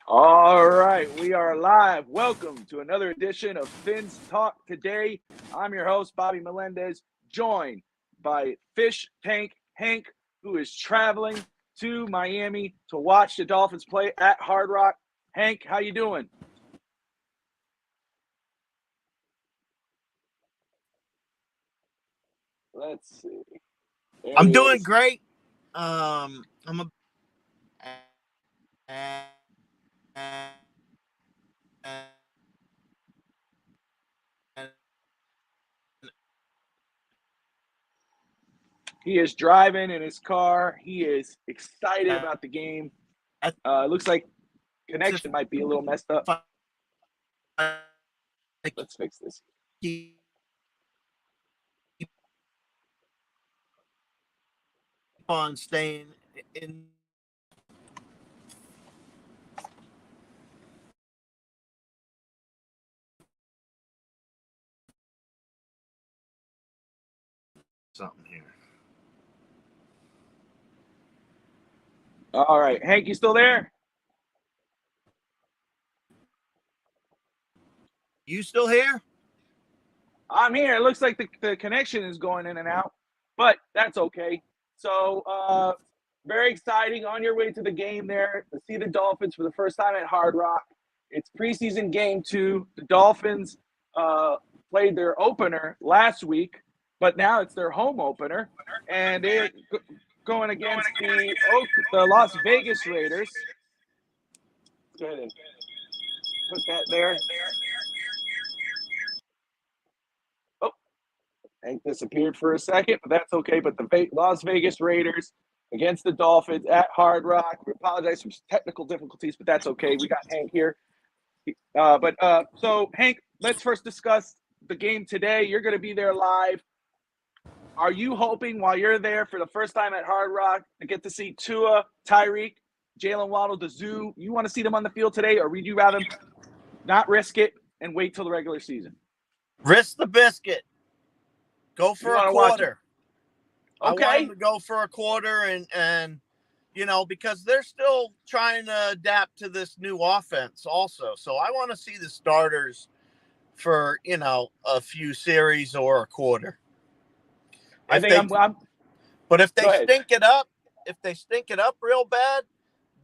All right, we are live. Welcome to another edition of Fins Talk Today. I'm your host, Bobby Melendez, joined by Fish Tank Hank, who is traveling to Miami to watch the Dolphins play at Hard Rock. Hank, how you doing? Let's see. There I'm he doing is. great. I'm a He is driving in his car. He is excited about the game. Looks like as connection might be a little messed up. I Let's fix this. keep on staying in. Something here. All right, Hank, you still there? You still here? I'm here. It looks like the connection is going in and out, but that's okay. So, very exciting on your way to the game there to see the Dolphins for the first time at Hard Rock. It's preseason game 2. The Dolphins played their opener last week, but now it's their home opener, and they're going against the Las Vegas Raiders. Go ahead and put that there. Oh, Hank disappeared for a second, but that's okay. But the Las Vegas Raiders against the Dolphins at Hard Rock. We apologize for technical difficulties, but that's okay. We got Hank here. So, Hank, let's first discuss the game today. You're going to be there live. Are you hoping while you're there for the first time at Hard Rock to get to see Tua, Tyreek, Jalen Waddle, the Zoo? You want to see them on the field today, or would you rather not risk it and wait till the regular season? Risk the biscuit. Go You for a want to watch them? quarter. I want Okay. them to go for a quarter and because they're still trying to adapt to this new offense also. So I want to see the starters for, a few series or a quarter. I think I'm But if go they ahead. stink it up real bad,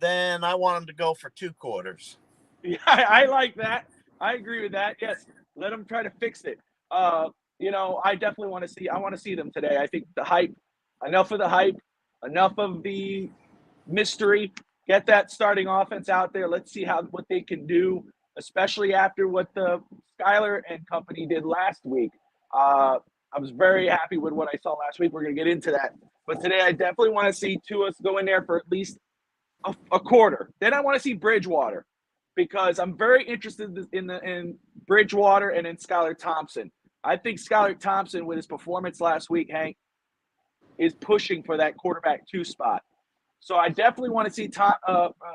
then I want them to go for 2 quarters. Yeah, I like that. I agree with that. Yes, let them try to fix it. I definitely want to see. I want to see them today. I think the hype, enough of the hype, enough of the mystery. Get that starting offense out there. Let's see what they can do, especially after what the Skyler and company did last week. I was very happy with what I saw last week. We're going to get into that, but today I definitely want to see Tua go in there for at least a quarter. Then I want to see Bridgewater because I'm very interested in Bridgewater and in Skylar Thompson. I think Skylar Thompson, with his performance last week, Hank, is pushing for that quarterback 2 spot. So I definitely want to see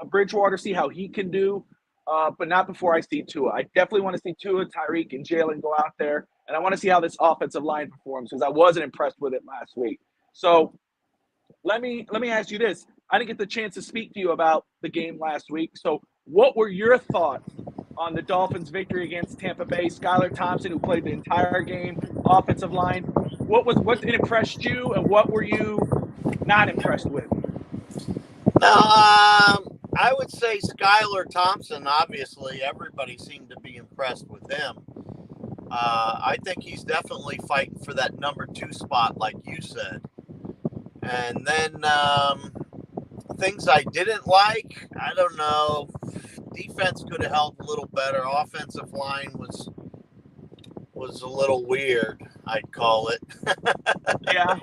Bridgewater, see how he can do, but not before I see Tua. I definitely want to see Tua, Tyreek, and Jalen go out there, and I want to see how this offensive line performs because I wasn't impressed with it last week. So let me ask you this. I didn't get the chance to speak to you about the game last week. So what were your thoughts on the Dolphins' victory against Tampa Bay? Skylar Thompson, who played the entire game, offensive line. What impressed you, and what were you not impressed with? I would say Skylar Thompson. Obviously, everybody seemed to be impressed with him. I think he's definitely fighting for that number 2 spot, like you said. And then things I didn't like, I don't know. Defense could have helped a little better. Offensive line was a little weird, I'd call it. Yeah.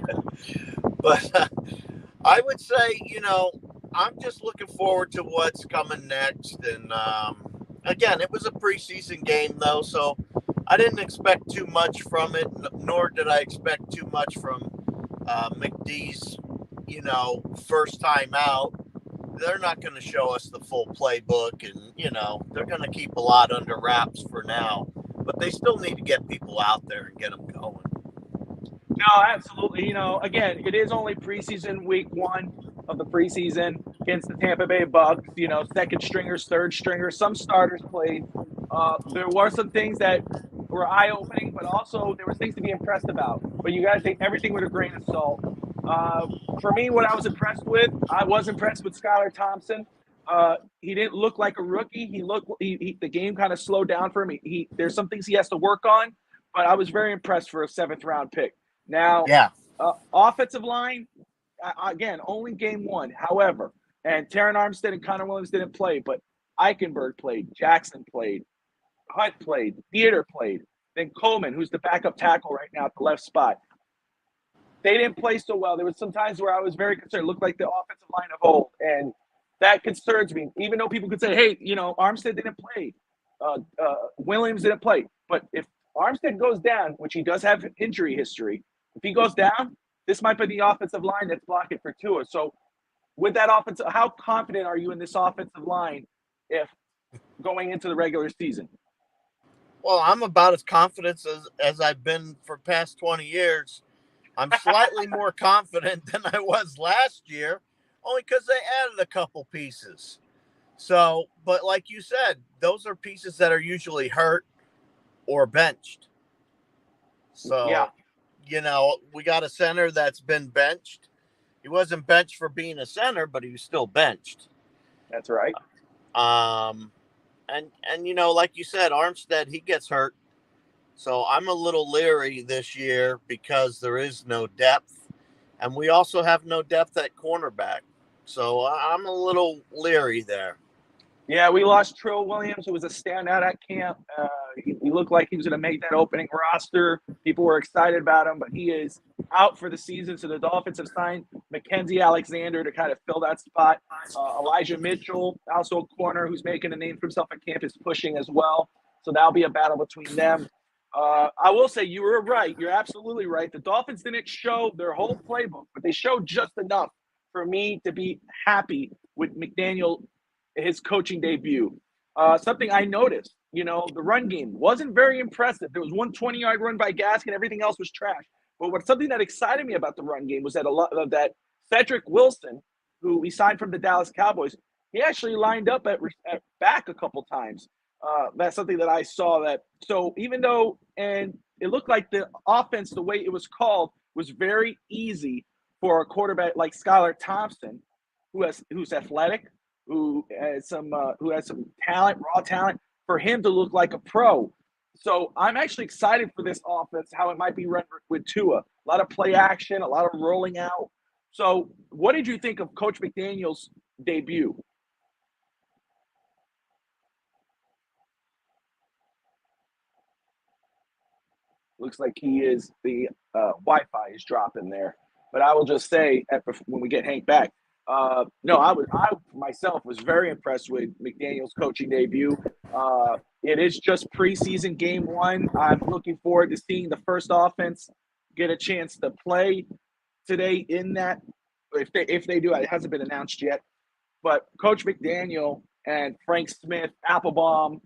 But I would say, I'm just looking forward to what's coming next. And again, it was a preseason game, though, so I didn't expect too much from it, nor did I expect too much from McD's, first time out. They're not going to show us the full playbook, and, they're going to keep a lot under wraps for now. But they still need to get people out there and get them going. No, absolutely. Again, it is only preseason week 1. of the preseason against the Tampa Bay Bucks. You know, second stringers, third stringers, some starters played. There were some things that were eye-opening, but also there were things to be impressed about. But you got to take everything with a grain of salt. For me, what I was impressed with, I was impressed with Skylar Thompson. He didn't look like a rookie. The game kind of slowed down for him. There's some things he has to work on, but I was very impressed for a 7th-round pick. Now, Yeah. offensive line, again, only game one. However, and Taron Armstead and Connor Williams didn't play, but Eichenberg played, Jackson played, Hunt played, Theater played, then Coleman, who's the backup tackle right now at the left spot. They didn't play so well. There was some times where I was very concerned. It looked like the offensive line of old, and that concerns me. Even though people could say, hey, you know, Armstead didn't play, Williams didn't play. But if Armstead goes down, which he does have injury history, if he goes down, this might be the offensive line that's blocking for Tua. So with that offensive, how confident are you in this offensive line if going into the regular season? Well, I'm about as confident as I've been for past 20 years. I'm slightly more confident than I was last year, only because they added a couple pieces. So, but like you said, those are pieces that are usually hurt or benched. So, Yeah. you know, we got a center that's been benched. He wasn't benched for being a center, but he was still benched. That's right. And you know, like you said, Armstead, he gets hurt. So I'm a little leery this year because there is no depth. And we also have no depth at cornerback. So I'm a little leery there. Yeah, we lost Trill Williams, who was a standout at camp. He looked like he was going to make that opening roster. People were excited about him, but he is out for the season. So the Dolphins have signed Mackenzie Alexander to kind of fill that spot. Elijah Mitchell, also a corner who's making a name for himself at camp, is pushing as well. So that'll be a battle between them. I will say you were right. You're absolutely right. The Dolphins didn't show their whole playbook, but they showed just enough for me to be happy with McDaniel, his coaching debut. Something I noticed, you know, the run game wasn't very impressive. There was one 20-yard run by Gaskin. Everything else was trash. But something that excited me about the run game was that a lot of that Cedric Wilson, who we signed from the Dallas Cowboys, he actually lined up at back a couple times. That's something that I saw that. So even though, and it looked like the offense, the way it was called, was very easy for a quarterback like Skylar Thompson, who's athletic, who has some talent, raw talent, for him to look like a pro. So I'm actually excited for this offense, how it might be run with Tua. A lot of play action, a lot of rolling out. So what did you think of Coach McDaniel's debut? Looks like he is the Wi-Fi is dropping there. But I will just say when we get Hank back, no, I myself was very impressed with McDaniel's coaching debut. It is just preseason game one. I'm looking forward to seeing the first offense get a chance to play today in that. If they do, it hasn't been announced yet. But Coach McDaniel and Frank Smith, Applebaum,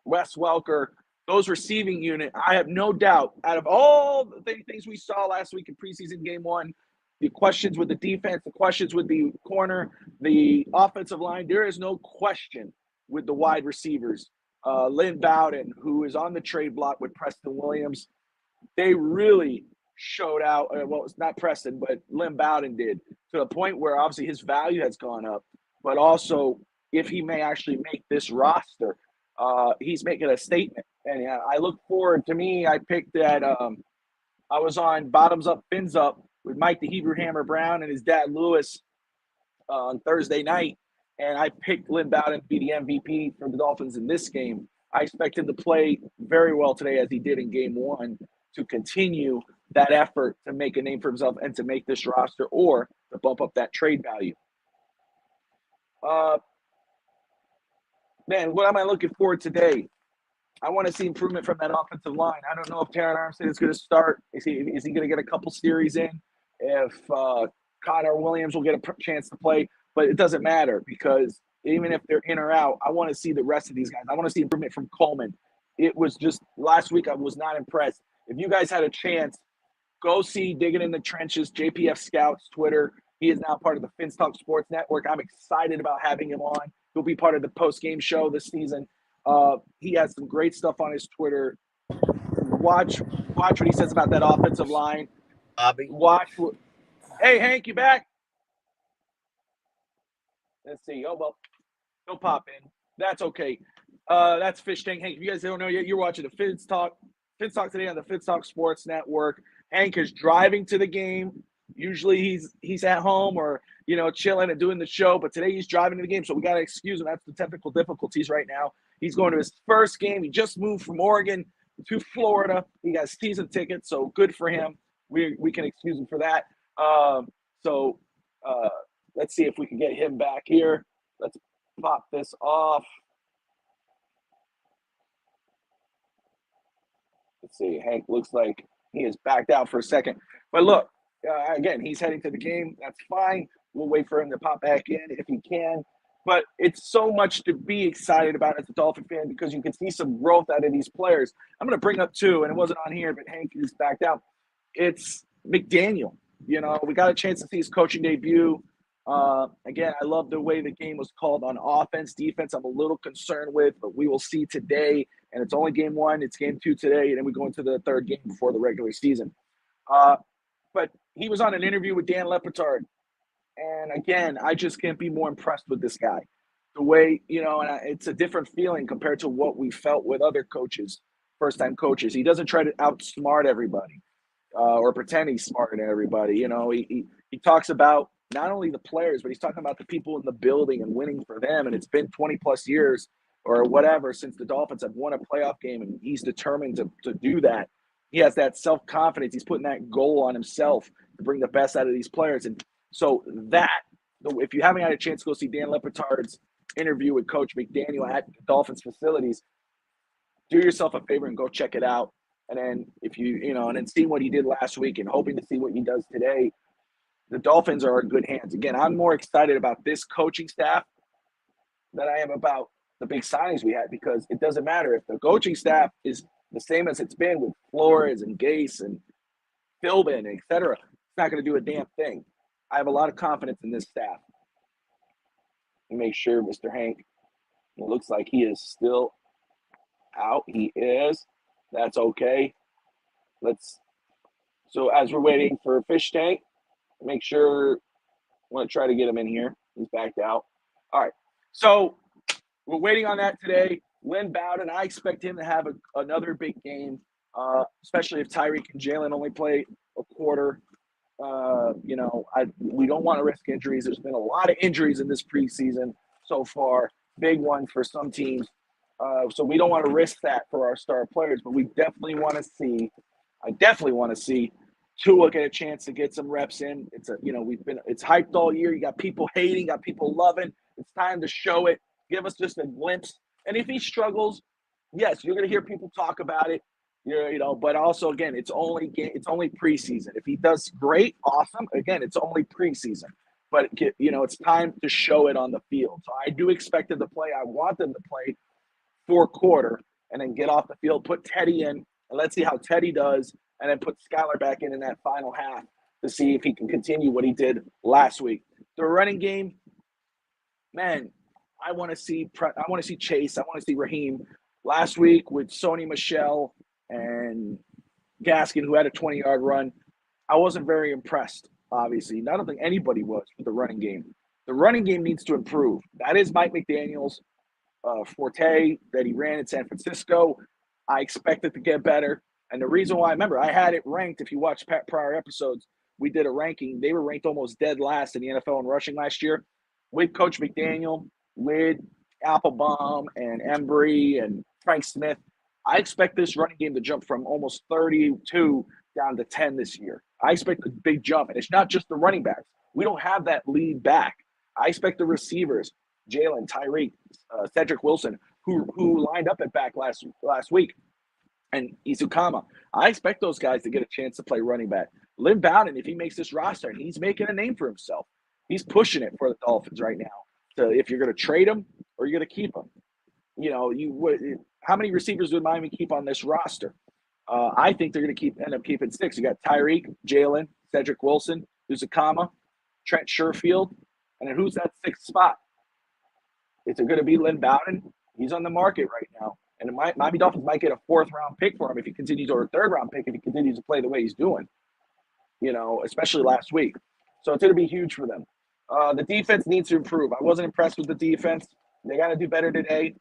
Wes Welker, those receiving unit, I have no doubt, out of all the things we saw last week in preseason game one, the questions with the defense, the questions with the corner, the offensive line, there is no question with the wide receivers. Lynn Bowden, who is on the trade block with Preston Williams, they really showed out. Well, it's not Preston, but Lynn Bowden did, to the point where obviously his value has gone up, but also if he may actually make this roster, he's making a statement. And I look forward. To me, I picked that. I was on Bottoms Up, Fins Up with Mike the Hebrew Hammer Brown and his dad Lewis on Thursday night, and I picked Lynn Bowden to be the MVP for the Dolphins in this game. I expect him to play very well today, as he did in game one, to continue that effort to make a name for himself and to make this roster or to bump up that trade value. Man, what am I looking for today? I want to see improvement from that offensive line. I don't know if Taron Armstead is going to start. Is he going to get a couple series in? If Connor Williams will get a chance to play, but it doesn't matter, because even if they're in or out, I want to see the rest of these guys. I want to see improvement from Coleman. It was just last week I was not impressed. If you guys had a chance, go see Digging in the Trenches, JPF Scouts, Twitter. He is now part of the Fins Talk Sports Network. I'm excited about having him on. He'll be part of the post-game show this season. He has some great stuff on his Twitter. Watch what he says about that offensive line. Bobby. Hey, Hank, you back? Let's see. Oh, well, he'll pop in. That's okay. That's Fish Tank. Hank, if you guys don't know yet, you're watching the Fins Talk today on the Fins Talk Sports Network. Hank is driving to the game. Usually he's at home or, chilling and doing the show, but today he's driving to the game, so we got to excuse him. That's the technical difficulties right now. He's going to his first game. He just moved from Oregon to Florida. He got season tickets, so good for him. We can excuse him for that. Let's see if we can get him back here. Let's pop this off. Let's see. Hank looks like he is backed out for a second. But look, again, he's heading to the game. That's fine. We'll wait for him to pop back in if he can. But it's so much to be excited about as a Dolphin fan because you can see some growth out of these players. I'm going to bring up two, and it wasn't on here, but Hank is backed out. It's McDaniel. We got a chance to see his coaching debut. Again, I love the way the game was called on offense. Defense, I'm a little concerned with, but we will see today. And it's only game one. It's game two today, and then we go into the third game before the regular season. But he was on an interview with Dan Le Batard. And again, I just can't be more impressed with this guy. The way, it's a different feeling compared to what we felt with other coaches, first-time coaches. He doesn't try to outsmart everybody or pretend he's smarter than everybody. He talks about not only the players, but he's talking about the people in the building and winning for them. And it's been 20-plus years or whatever since the Dolphins have won a playoff game, and he's determined to do that. He has that self-confidence. He's putting that goal on himself to bring the best out of these players. And so if you haven't had a chance to go see Dan Le Batard's interview with Coach McDaniel at the Dolphins facilities, do yourself a favor and go check it out. And then and then seeing what he did last week and hoping to see what he does today, the Dolphins are in good hands. Again, I'm more excited about this coaching staff than I am about the big signings we had because it doesn't matter if the coaching staff is the same as it's been with Flores and Gase and Philbin, et cetera. It's not going to do a damn thing. I have a lot of confidence in this staff. Let me make sure, Mr. Hank, it looks like he is still out. He is. That's okay. So as we're waiting for Fish Tank, make sure, I want to try to get him in here. He's backed out. All right. So we're waiting on that today. Lynn Bowden, I expect him to have another big game, especially if Tyreek and Jalen only play a quarter. We don't want to risk injuries. There's been a lot of injuries in this preseason so far, big ones for some teams. So we don't want to risk that for our star players, but I definitely want to see Tua get a chance to get some reps in. It's hyped all year. You got people hating, got people loving. It's time to show it. Give us just a glimpse. And if he struggles, yes, you're going to hear people talk about it. But also again, it's only preseason. If he does great, awesome. Again, it's only preseason. But it's time to show it on the field. So I do expect him to play. I want them to play fourth quarter and then get off the field, put Teddy in, and let's see how Teddy does, and then put Skylar back in that final half to see if he can continue what he did last week. The running game, man, I want to see Chase. I want to see Raheem. Last week with Sony Michel and Gaskin, who had a 20-yard run, I wasn't very impressed, obviously. I don't think anybody was with the running game. The running game needs to improve. That is Mike McDaniel's forte that he ran in San Francisco. I expect it to get better. And the reason why, remember, I had it ranked. If you watch prior episodes, we did a ranking. They were ranked almost dead last in the NFL in rushing last year. With Coach McDaniel, with Applebaum and Embry and Frank Smith, I expect this running game to jump from almost 32 down to 10 this year. I expect a big jump. And it's not just the running backs. We don't have that lead back. I expect the receivers, Jalen, Tyreek, Cedric Wilson, who lined up at back last week, and Izukama. I expect those guys to get a chance to play running back. Lynn Bowden, if he makes this roster, and he's making a name for himself. He's pushing it for the Dolphins right now. So if you're going to trade him or you're going to keep him, how many receivers would Miami keep on this roster? I think they're going to end up keeping 6. You got Tyreek, Jalen, Cedric Wilson, Izukama. Trent Sherfield, and then who's that sixth spot? Is it going to be Lynn Bowden? He's on the market right now. And the Miami Dolphins might get a fourth-round pick for him if he continues, or a third-round pick if he continues to play the way he's doing, especially last week. So it's going to be huge for them. The defense needs to improve. I wasn't impressed with the defense. They got to do better today.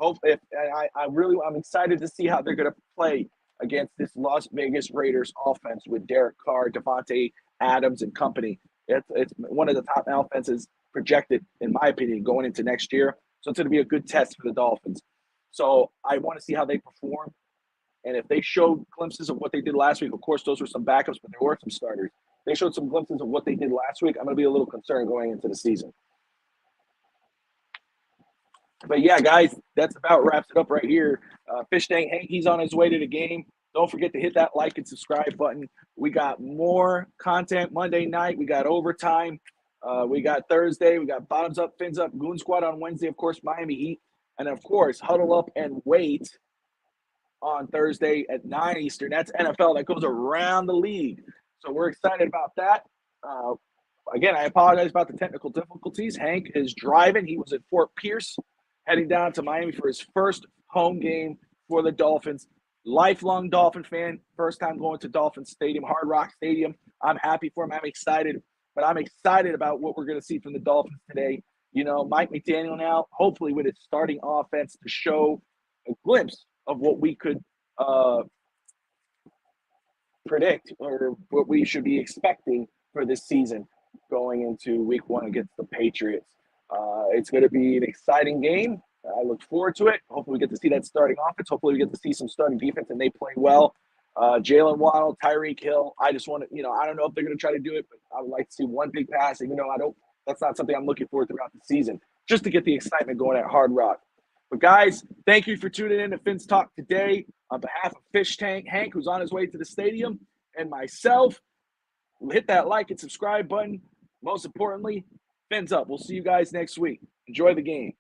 I'm excited to see how they're going to play against this Las Vegas Raiders offense with Derek Carr, Devontae Adams, and company. It's one of the top offenses projected, in my opinion, going into next year. So it's going to be a good test for the Dolphins. So I want to see how they perform. And if they showed glimpses of what they did last week, of course, those were some backups, but there were some starters. They showed some glimpses of what they did last week. I'm going to be a little concerned going into the season. But yeah, guys, that's about wraps it up right here. Fish Tank Hank, he's on his way to the game. Don't forget to hit that like and subscribe button. We got more content Monday night. We got overtime. We got Thursday. We got Bottoms Up, Fins Up, Goon Squad on Wednesday. Of course, Miami Heat. And, of course, Huddle Up and Wait on Thursday at 9 Eastern. That's NFL. That goes around the league. So we're excited about that. Again, I apologize about the technical difficulties. Hank is driving. He was at Fort Pierce, heading down to Miami for his first home game for the Dolphins. Lifelong Dolphin fan. First time going to Dolphin Stadium, Hard Rock Stadium. I'm happy for him. I'm excited. But I'm excited about what we're going to see from the Dolphins today. Mike McDaniel now, hopefully with his starting offense, to show a glimpse of what we could predict, or what we should be expecting for this season going into week 1 against the Patriots. It's going to be an exciting game. I look forward to it. Hopefully we get to see that starting offense. Hopefully we get to see some starting defense and they play well. Jalen Waddle, Tyreek Hill. I just want to, I don't know if they're going to try to do it, but I would like to see one big pass, even though that's not something I'm looking for throughout the season, just to get the excitement going at Hard Rock. But guys, thank you for tuning in to Fins Talk today. On behalf of Fish Tank Hank, who's on his way to the stadium, and myself, hit that like and subscribe button. Most importantly, Fins up. We'll see you guys next week. Enjoy the game.